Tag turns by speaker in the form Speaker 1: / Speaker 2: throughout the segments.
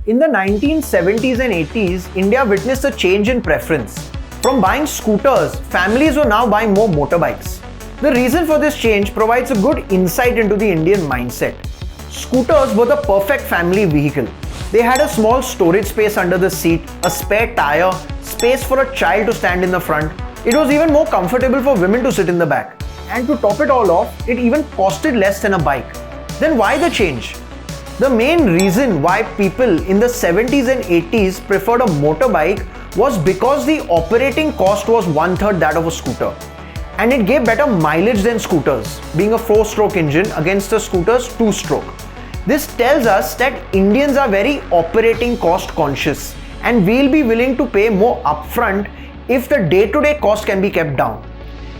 Speaker 1: In the 1970s and 80s, India witnessed a change in preference. From buying scooters, families were now buying more motorbikes. The reason for this change provides a good insight into the Indian mindset. Scooters were the perfect family vehicle. They had a small storage space under the seat, a spare tire, space for a child to stand in the front. It was even more comfortable for women to sit in the back. And to top it all off, it even costed less than a bike. Then why the change? The main reason why people in the 70s and 80s preferred a motorbike was because the operating cost was 1/3 that of a scooter. And it gave better mileage than scooters, being a 4-stroke engine against a scooter's 2-stroke. This tells us that Indians are very operating cost conscious and we'll be willing to pay more upfront if the day-to-day cost can be kept down.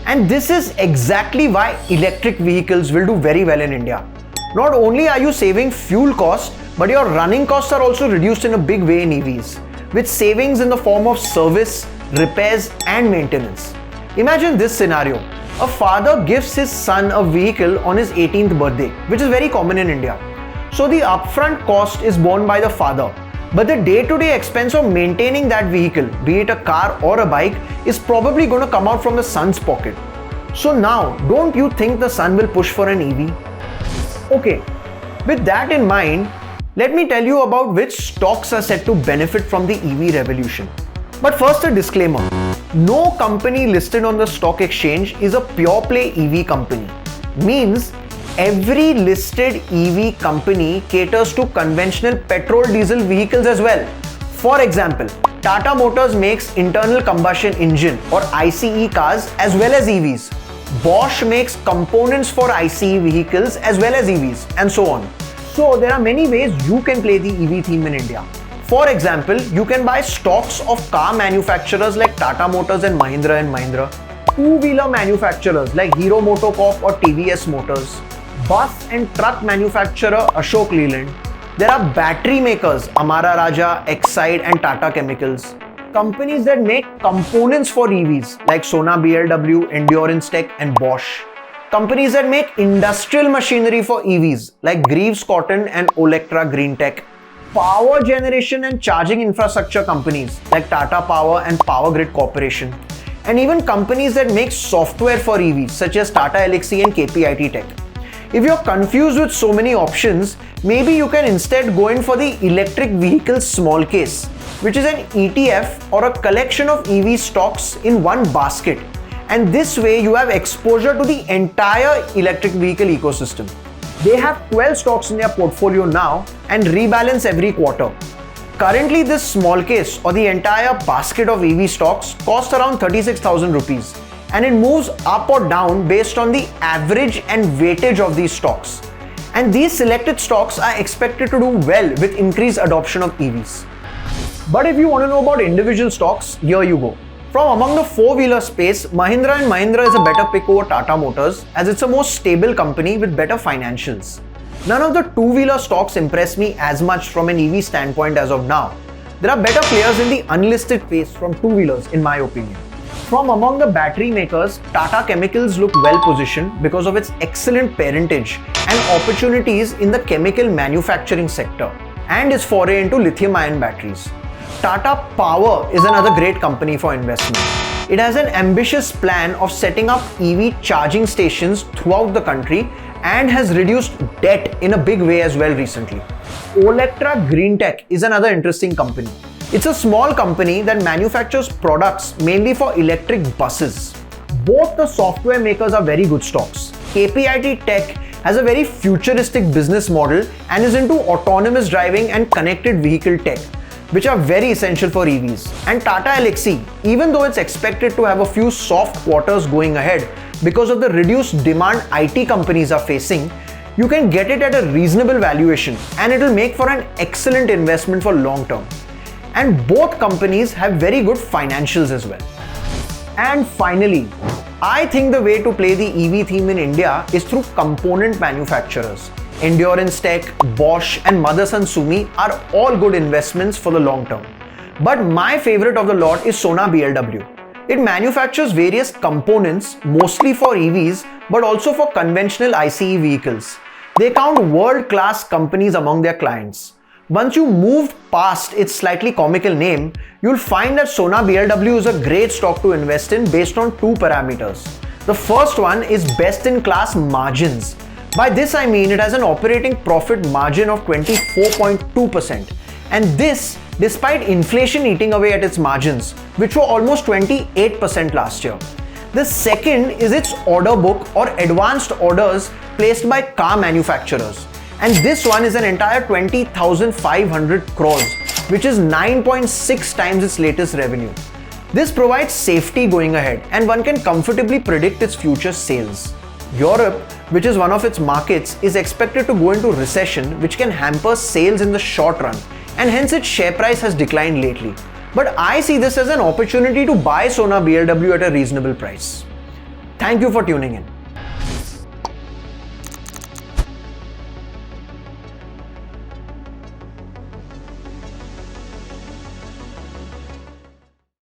Speaker 1: And this is exactly why electric vehicles will do very well in India. Not only are you saving fuel costs, but your running costs are also reduced in a big way in EVs, with savings in the form of service, repairs and maintenance. Imagine this scenario. A father gives his son a vehicle on his 18th birthday, which is very common in India. So the upfront cost is borne by the father, but the day-to-day expense of maintaining that vehicle, be it a car or a bike, is probably going to come out from the son's pocket. So now, don't you think the son will push for an EV? Okay, with that in mind, let me tell you about which stocks are set to benefit from the EV revolution. But first, a disclaimer. No company listed on the stock exchange is a pure play EV company. Means every listed EV company caters to conventional petrol diesel vehicles as well. For example, Tata Motors makes internal combustion engine or ICE cars as well as EVs. Bosch makes components for ICE vehicles as well as EVs, and so on. So there are many ways you can play the EV theme in India. For example, you can buy stocks of car manufacturers like Tata Motors and Mahindra, two-wheeler manufacturers like Hero MotoCorp or TVS Motors, bus and truck manufacturer Ashok Leyland. There are battery makers Amara Raja, Exide and Tata Chemicals. Companies that make components for EVs like Sona BLW, Endurance Tech and Bosch. Companies that make industrial machinery for EVs like Greaves Cotton and Olectra Green Tech. Power generation and charging infrastructure companies like Tata Power and Power Grid Corporation. And even companies that make software for EVs such as Tata Elxsi and KPIT Tech. If you're confused with so many options, maybe you can instead go in for the electric vehicle small case, which is an ETF or a collection of EV stocks in one basket. And this way you have exposure to the entire electric vehicle ecosystem. They have 12 stocks in their portfolio now and rebalance every quarter. Currently, this small case or the entire basket of EV stocks costs around 36,000 rupees. And it moves up or down based on the average and weightage of these stocks. And these selected stocks are expected to do well with increased adoption of EVs. But if you want to know about individual stocks, here you go. From among the four-wheeler space, Mahindra & Mahindra is a better pick over Tata Motors as it's a more stable company with better financials. None of the two-wheeler stocks impress me as much from an EV standpoint as of now. There are better players in the unlisted space from two-wheelers in my opinion. From among the battery makers, Tata Chemicals look well positioned because of its excellent parentage and opportunities in the chemical manufacturing sector and its foray into lithium-ion batteries. Tata Power is another great company for investment. It has an ambitious plan of setting up EV charging stations throughout the country and has reduced debt in a big way as well recently. Olectra Green Tech is another interesting company. It's a small company that manufactures products mainly for electric buses. Both the software makers are very good stocks. KPIT Tech has a very futuristic business model and is into autonomous driving and connected vehicle tech, which are very essential for EVs. And Tata Elxsi, even though it's expected to have a few soft quarters going ahead because of the reduced demand IT companies are facing, you can get it at a reasonable valuation and it will make for an excellent investment for long term. And both companies have very good financials as well. And finally, I think the way to play the EV theme in India is through component manufacturers. Endurance Tech, Bosch and Motherson Sumi are all good investments for the long term. But my favorite of the lot is Sona BLW. It manufactures various components mostly for EVs but also for conventional ICE vehicles. They count world-class companies among their clients. Once you move past its slightly comical name, you'll find that Sona BLW is a great stock to invest in based on two parameters. The first one is best-in-class margins. By this I mean it has an operating profit margin of 24.2%, and this despite inflation eating away at its margins, which were almost 28% last year. The second is its order book or advanced orders placed by car manufacturers. And this one is an entire 20,500 crores, which is 9.6 times its latest revenue. This provides safety going ahead, and one can comfortably predict its future sales. Europe, which is one of its markets, is expected to go into recession, which can hamper sales in the short run, and hence its share price has declined lately. But I see this as an opportunity to buy Sona BLW at a reasonable price. Thank you for tuning in.